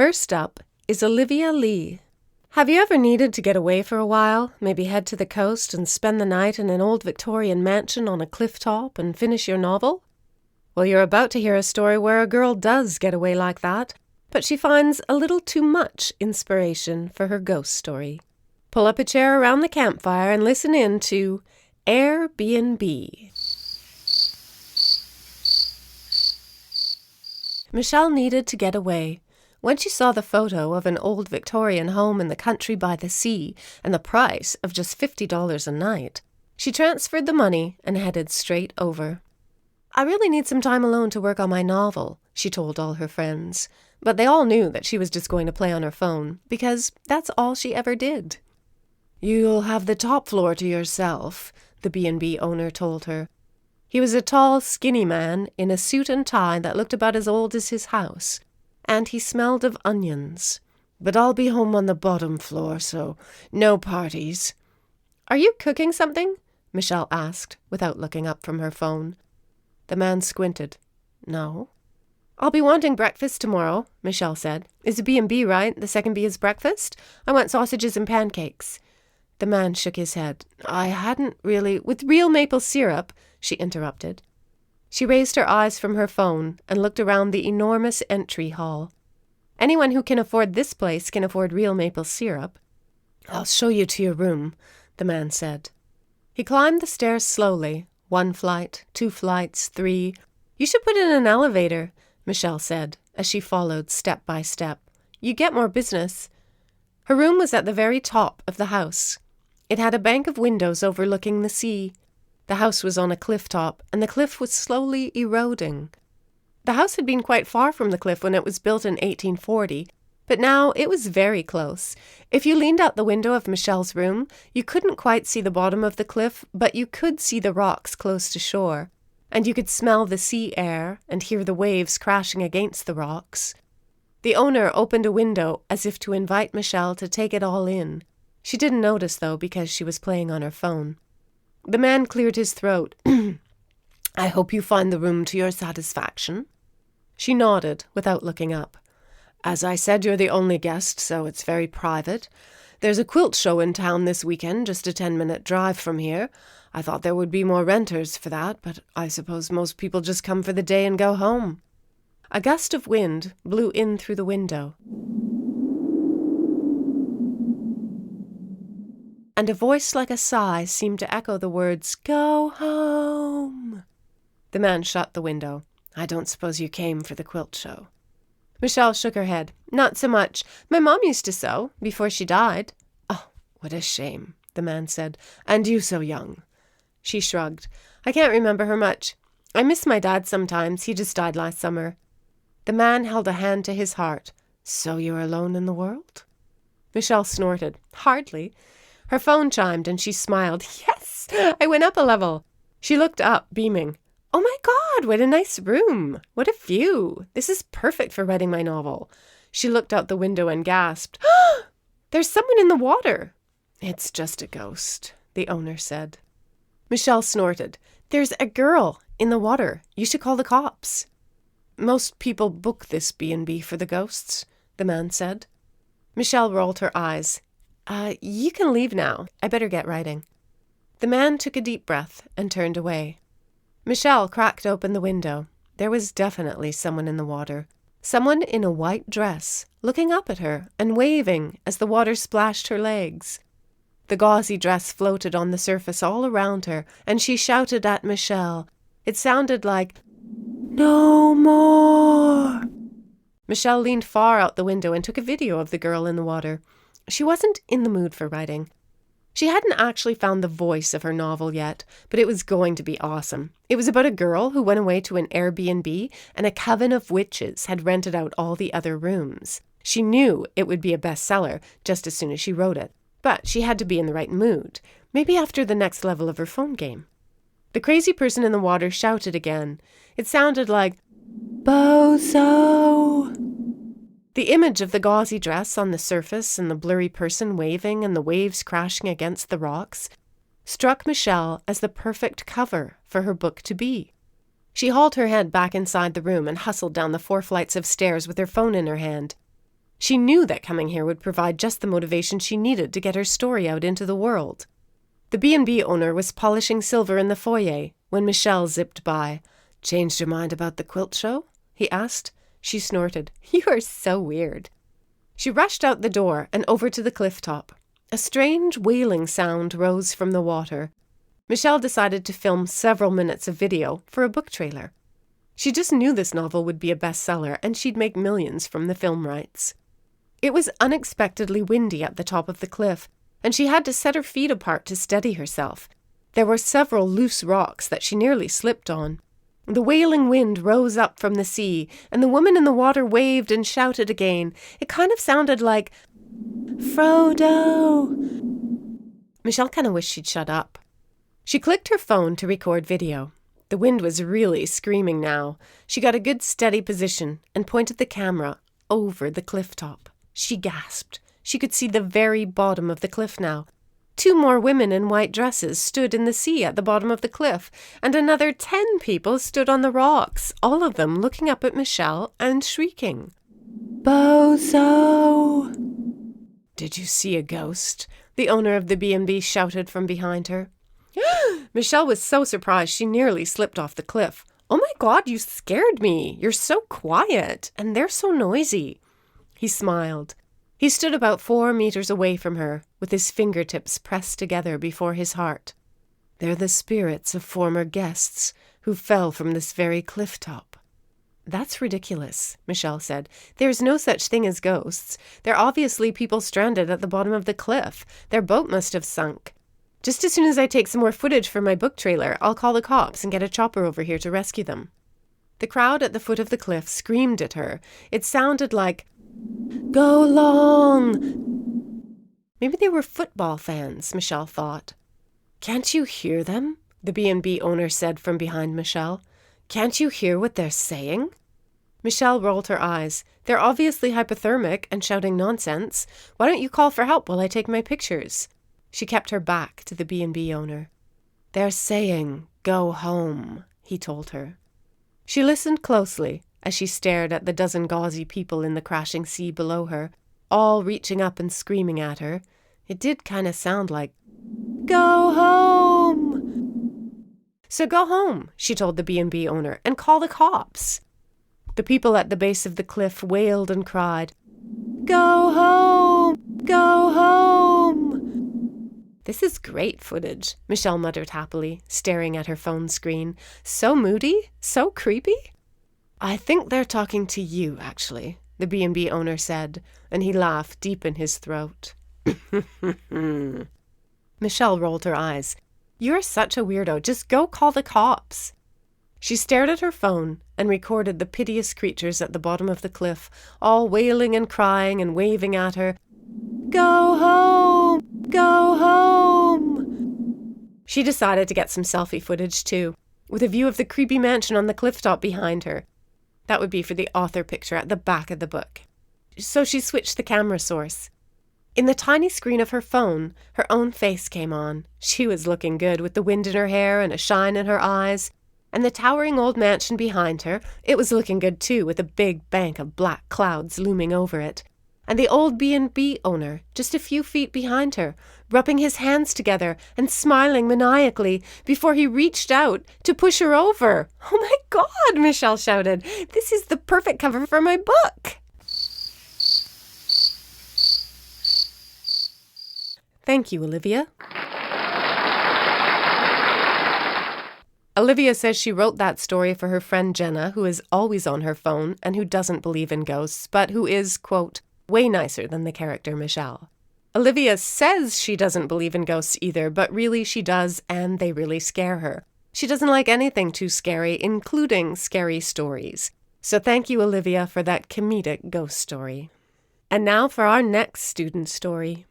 First up is Olivia Li. Have you ever needed to get away for a while, maybe head to the coast and spend the night in an old Victorian mansion on a cliff top and finish your novel? Well, you're about to hear a story where a girl does get away like that, but she finds a little too much inspiration for her ghost story. Pull up a chair around the campfire and listen in to Airbnb. Michelle needed to get away. When she saw the photo of an old Victorian home in the country by the sea and the price of just $50 a night, she transferred the money and headed straight over. "I really need some time alone to work on my novel," she told all her friends, but they all knew that she was just going to play on her phone because that's all she ever did. "You'll have the top floor to yourself," the B&B owner told her. He was a tall, skinny man in a suit and tie that looked about as old as his house, and he smelled of onions. "But I'll be home on the bottom floor, so no parties." "Are you cooking something?" Michelle asked, without looking up from her phone. The man squinted. "No." "I'll be wanting breakfast tomorrow," Michelle said. "It's a B&B, right? The second B is breakfast? I want sausages and pancakes." The man shook his head. "I hadn't really—" "With real maple syrup," she interrupted. She raised her eyes from her phone and looked around the enormous entry hall. "Anyone who can afford this place can afford real maple syrup." "I'll show you to your room," the man said. He climbed the stairs slowly. 1 flight, 2 flights, 3. "You should put in an elevator," Michelle said, as she followed step by step. "You get more business." Her room was at the very top of the house. It had a bank of windows overlooking the sea. The house was on a cliff top, and the cliff was slowly eroding. The house had been quite far from the cliff when it was built in 1840, but now it was very close. If you leaned out the window of Michelle's room, you couldn't quite see the bottom of the cliff, but you could see the rocks close to shore, and you could smell the sea air and hear the waves crashing against the rocks. The owner opened a window as if to invite Michelle to take it all in. She didn't notice, though, because she was playing on her phone. The man cleared his throat. "I hope you find the room to your satisfaction." She nodded without looking up. "As I said, you're the only guest, so it's very private. There's a quilt show in town this weekend, just a 10-minute drive from here. I thought there would be more renters for that, but I suppose most people just come for the day and go home." A gust of wind blew in through the window, and a voice like a sigh seemed to echo the words, "Go home." The man shut the window. "I don't suppose you came for the quilt show." Michelle shook her head. "Not so much. My mom used to sew before she died." "Oh, what a shame," the man said. "And you so young." She shrugged. "I can't remember her much. I miss my dad sometimes. He just died last summer." The man held a hand to his heart. "So you're alone in the world?" Michelle snorted. "Hardly." Her phone chimed and she smiled. "Yes, I went up a level." She looked up, beaming. "Oh my God, what a nice room. What a view. This is perfect for writing my novel." She looked out the window and gasped. "There's someone in the water." "It's just a ghost," the owner said. Michelle snorted. "There's a girl in the water. You should call the cops." "Most people book this B&B for the ghosts," the man said. Michelle rolled her eyes. You can leave now. I better get writing." The man took a deep breath and turned away. Michelle cracked open the window. There was definitely someone in the water. Someone in a white dress, looking up at her and waving as the water splashed her legs. The gauzy dress floated on the surface all around her, and she shouted at Michelle. It sounded like, "No more!" Michelle leaned far out the window and took a video of the girl in the water. She wasn't in the mood for writing. She hadn't actually found the voice of her novel yet, but it was going to be awesome. It was about a girl who went away to an Airbnb, and a coven of witches had rented out all the other rooms. She knew it would be a bestseller just as soon as she wrote it, but she had to be in the right mood, maybe after the next level of her phone game. The crazy person in the water shouted again. It sounded like, "Bozo!" The image of the gauzy dress on the surface and the blurry person waving and the waves crashing against the rocks struck Michelle as the perfect cover for her book to be. She hauled her head back inside the room and hustled down the 4 flights of stairs with her phone in her hand. She knew that coming here would provide just the motivation she needed to get her story out into the world. The B&B owner was polishing silver in the foyer when Michelle zipped by. "Changed your mind about the quilt show?" he asked. She snorted. "You are so weird." She rushed out the door and over to the cliff top. A strange wailing sound rose from the water. Michelle decided to film several minutes of video for a book trailer. She just knew this novel would be a bestseller and she'd make millions from the film rights. It was unexpectedly windy at the top of the cliff, and she had to set her feet apart to steady herself. There were several loose rocks that she nearly slipped on. The wailing wind rose up from the sea, and the woman in the water waved and shouted again. It kind of sounded like, "Frodo!" Michelle kind of wished she'd shut up. She clicked her phone to record video. The wind was really screaming now. She got a good steady position and pointed the camera over the cliff top. She gasped. She could see the very bottom of the cliff now. 2 more women in white dresses stood in the sea at the bottom of the cliff, and another 10 people stood on the rocks, all of them looking up at Michelle and shrieking. "Bozo!" "Did you see a ghost?" the owner of the B&B shouted from behind her. Michelle was so surprised she nearly slipped off the cliff. "Oh my God, you scared me. You're so quiet, and they're so noisy." He smiled. He stood about 4 meters away from her, with his fingertips pressed together before his heart. "They're the spirits of former guests who fell from this very cliff top." "That's ridiculous," Michelle said. "There's no such thing as ghosts. They're obviously people stranded at the bottom of the cliff. Their boat must have sunk. Just as soon as I take some more footage for my book trailer, I'll call the cops and get a chopper over here to rescue them." The crowd at the foot of the cliff screamed at her. It sounded like, "Go long!" Maybe they were football fans, Michelle thought. "Can't you hear them?" the B&B owner said from behind Michelle. "Can't you hear what they're saying?" Michelle rolled her eyes. "They're obviously hypothermic and shouting nonsense. Why don't you call for help while I take my pictures?" She kept her back to the B&B owner. "They're saying, 'Go home,'" he told her. She listened closely as she stared at the dozen gauzy people in the crashing sea below her, all reaching up and screaming at her. It did kind of sound like, "Go home!" "So go home," she told the B&B owner, "and call the cops." The people at the base of the cliff wailed and cried, "Go home! Go home!" "This is great footage," Michelle muttered happily, staring at her phone screen. "So moody, so creepy." "I think they're talking to you, actually," the B&B owner said, and he laughed deep in his throat. Michelle rolled her eyes. "You're such a weirdo. Just go call the cops." She stared at her phone and recorded the piteous creatures at the bottom of the cliff, all wailing and crying and waving at her. "Go home! Go home!" She decided to get some selfie footage too, with a view of the creepy mansion on the cliff top behind her. That would be for the author picture at the back of the book. So she switched the camera source. In the tiny screen of her phone, her own face came on. She was looking good with the wind in her hair and a shine in her eyes. And the towering old mansion behind her, it was looking good too, with a big bank of black clouds looming over it. And the old B&B owner, just a few feet behind her, rubbing his hands together and smiling maniacally before he reached out to push her over. "Oh my God," Michelle shouted. "This is the perfect cover for my book." Thank you, Olivia. Olivia says she wrote that story for her friend Jenna, who is always on her phone and who doesn't believe in ghosts, but who is, quote, way nicer than the character Michelle. Olivia says she doesn't believe in ghosts either, but really she does, and they really scare her. She doesn't like anything too scary, including scary stories. So thank you, Olivia, for that comedic ghost story. And now for our next student story.